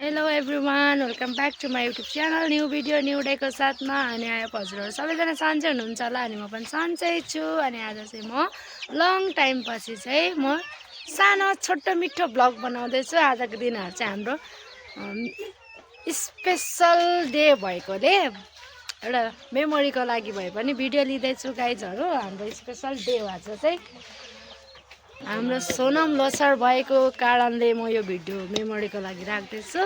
Hello everyone, welcome back to my YouTube channel. New video new डेको साथमा। अनि आयो हजुरहरू सबैजना सन्चै हुनुहुन्छ होला। अनि म पनि सन्चै छु। अनि आज चाहिँ म लङ टाइम पछि चाहिँ म सानो छोटो मिठो ब्लग बनाउँदैछु। आजको दिनहरू चाहिँ हाम्रो स्पेसल डे भएकोले एउटा मेमोरीको लागि भए पनि भिडियो लिँदैछु गाइजहरू। हाम्रो स्पेसल डे हो आज चाहिँ। हाम्रो सोनम लोसार भएको कारणले म यो भिडियो मेमोरीको लागि राख्दैछु,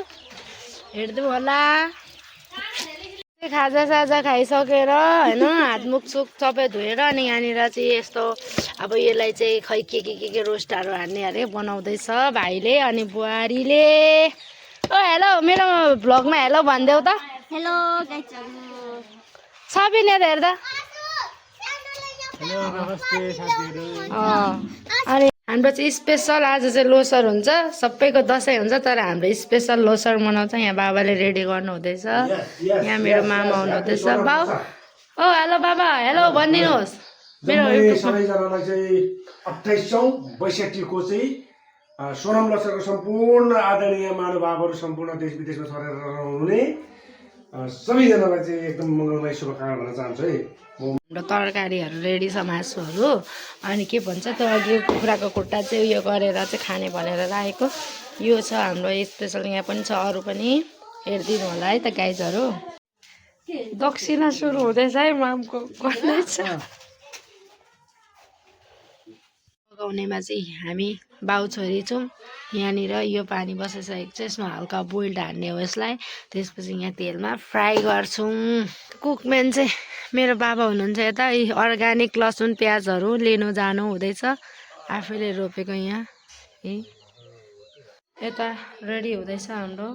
हेर्दै होला। खाजासाजा खाइसकेर होइन, हातमुख सुख सबै धोएर अनि यहाँनिर चाहिँ यस्तो अब यसलाई चाहिँ खै के रोस्टहरू हान्ने अरे बनाउँदैछ भाइले अनि बुहारीले। ओ हेलो, मेरो भ्लगमा हेलो भनिदेऊ त। हेलो गाइजहरु, सबैले हेर्दा हेलो नमस्ते साथीहरु। अनि हाम्रो चाहिँ स्पेसल आज चाहिँ लोसर हुन्छ। सबैको दसैँ हुन्छ तर हाम्रो स्पेसल लोसर मनाउँछ। यहाँ बाबाले रेडी गर्नु हुँदैछ। यहाँ मेरो मामा आउनुहुँदैछ। बाउ ओ हेलो बाबा, हेलो भनिदिनुहोस्। मेरो सबैजनालाई चाहिँ 28औं वैशाखीको चाहिँ सोनम लोसारको सम्पूर्ण आदरणीय महानुभावहरू सम्पूर्ण देश विदेशमा छरेर रहनुहुने सबैजनालाई चाहिँ एकदम मङ्गलमय शुभकामना भन्न चाहन्छु है। हाम्रो तरकारीहरू रेडी छ, मासुहरू। अनि के भन्छ त्यो अघि कुखुराको खुट्टा चाहिँ उयो गरेर चाहिँ खाने भनेर राखेको यो छ हाम्रो स्पेसल। यहाँ पनि छ, अरू पनि हेरिदिनु होला है त गाइजहरू। दक्षिणा सुरु हुँदैछ है, मामको गर्दैछ। पकाउनेमा चाहिँ हामी बाउ छोरी छौँ। यहाँनिर यो पानी बसिसकेको छ, यसमा हल्का बोइल्ड हान्ने हो यसलाई। त्यसपछि यहाँ तेलमा फ्राई गर्छौँ। कुकम्यान चाहिँ मेरो बाबा हुनुहुन्छ। यता अर्ग्यानिक लसुन प्याजहरू लिनु जानु हुँदैछ, आफैले रोपेको। यहाँ यता रेडी हुँदैछ हाम्रो।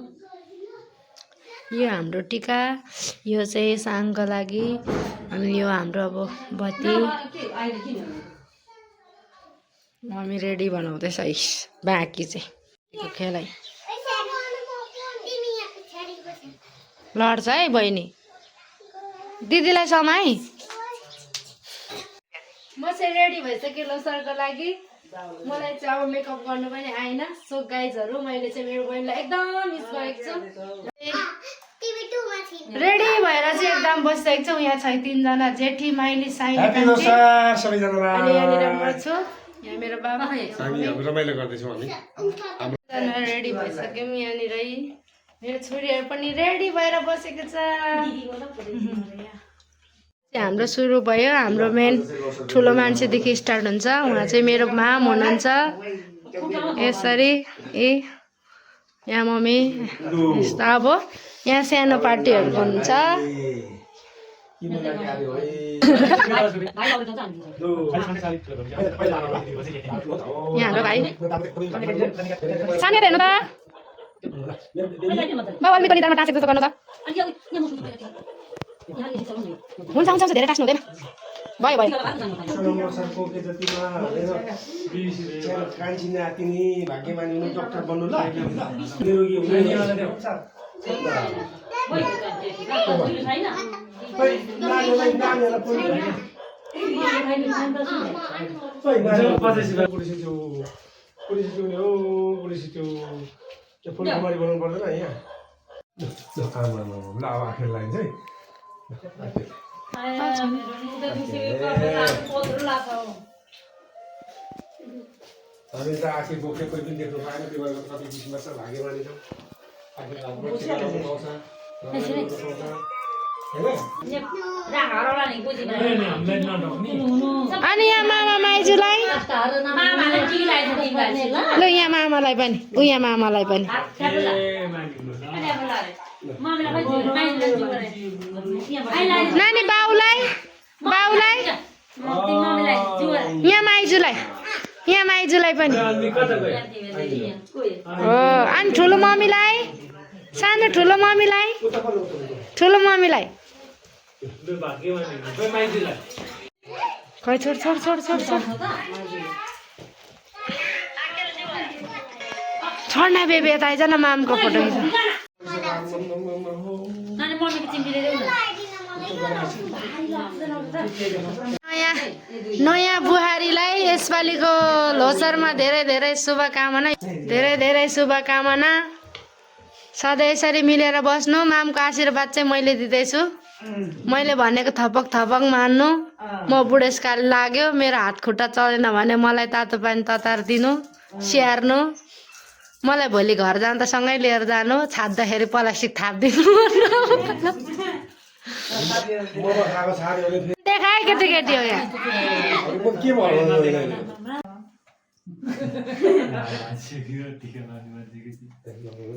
यो हाम्रो टिका, यो चाहिँ साङको लागि। अनि यो हाम्रो अब बत्ती। मम्मी रेडी बनाउँदैछ बाँकी चाहिँ खेलाइ लड्छ है बहिनी। दिदीलाई समाई। म चाहिँ रेडी भइसकेँ लोसरको लागि। मलाई चाहिँ अब मेकअप गर्नु पनि आएन। सो गाइजहरू, मैले चाहिँ मेरो बहिनीलाई एकदम मिस गरेको छु। रेडी भएर चाहिँ एकदम बसिसकेको छौँ। यहाँ छ 3 जना, जेठी, माइली, साइली, ह्यापी लोसार सबैजनालाई। अनि यहाँनिर म छु, यहाँ मेरो बाबा। हामी अब रमाइलो गर्दैछौँ हामी। रेडी भइसक्यौँ। यहाँनिर मेरो छोरीहरू पनि रेडी भएर बसेको छ। हाम्रो सुरु भयो। हाम्रो मेन ठुलो मान्छेदेखि स्टार्ट हुन्छ। उहाँ चाहिँ मेरो माम हुनुहुन्छ यसरी। यहाँ मम्मी यस्तो। अब यहाँ सानो पार्टीहरू हुन्छ। यहाँ हाम्रो भाइ सानो हेर्नु त बाबा मिठो निधारमा टाँसेको जस्तो गर्नु त। हुन्छ हुन्छ, धेरै टाँस्नु हुँदैन। भयो भयो। कान्छी नातिनी भाग्यमानी हुनु, डक्टर बन्नु ल। फुलकुमारी बनाउनु पर्दैन यहाँ। ल अब आखिर लाइन चाहिँ हामी त आखी बोक्ने कोही पनि देख्नु पाएन। त्यो भएर कति किसिममा छ भाग्यमानी छ। अनि यहाँ मामा माइजूलाई ल, यहाँ मामालाई पनि, यहाँ मामालाई पनि। नानी बाउलाई, बाउलाई यहाँ माइजूलाई, यहाँ माइजूलाई पनि हो। अनि ठुलो मम्मीलाई, सानो ठुलो मम्मीलाई, ठुलो मम्मीलाई खै छोड छोड छोड छोड छोड छोड न बेबी। यता आइज न, मामको फोटो खिच। नयाँ बुहारीलाई यसपालिको लोसरमा धेरै धेरै शुभकामना, धेरै धेरै शुभकामना। सधैँ यसरी मिलेर बस्नु। मामको आशीर्वाद चाहिँ मैले दिँदैछु। मैले भनेको थपक थपक मान्नु। म बुढेसकाल लाग्यो, मेरो हात खुट्टा चलेन भने मलाई तातो पानी ततार दिनु, स्याहार्नु। मलाई भोलि घर जाँदा सँगै लिएर जानु, छाड्दाखेरि प्लास्टिक थापिदिनु। देखाए केटी हो यहाँ।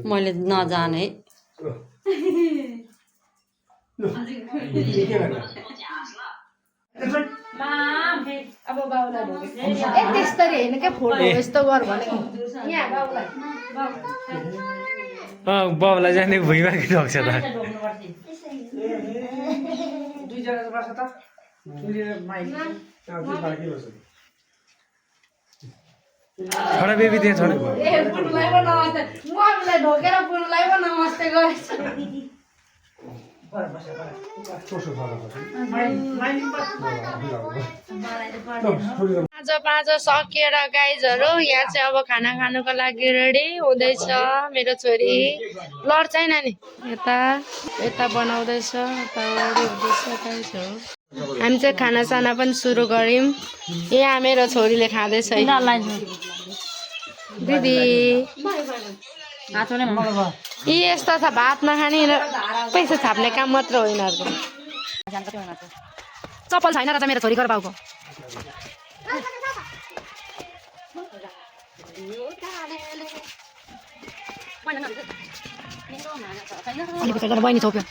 मैले नजाने त्यस्तरी होइन क्या, फोटो यस्तो गर भनेको। बाउलाई जाने भुइँमा कि ढोक्छ त छोडा बेबी त्यहाँ छोडा ढोकेर पुनलाई पो नमस्ते गरेछ। पाँचो सकिएर गाइजहरू यहाँ चाहिँ अब खाना खानुको लागि रेडी हुँदैछ। मेरो छोरी लड्छ है नानी, यता यता बनाउँदैछ, यता रेडी हुँदैछ गाइजहरू। हामी चाहिँ खानासाना पनि सुरु गऱ्यौँ। यहाँ मेरो छोरीले खाँदैछ है। दिदी यी यस्तो छ, भात नखाने पैसा छाप्ने काम मात्र हो यिनीहरूको। चप्पल छैन र त मेरो छोरी घर बाउको। बहिनी छोप्यो।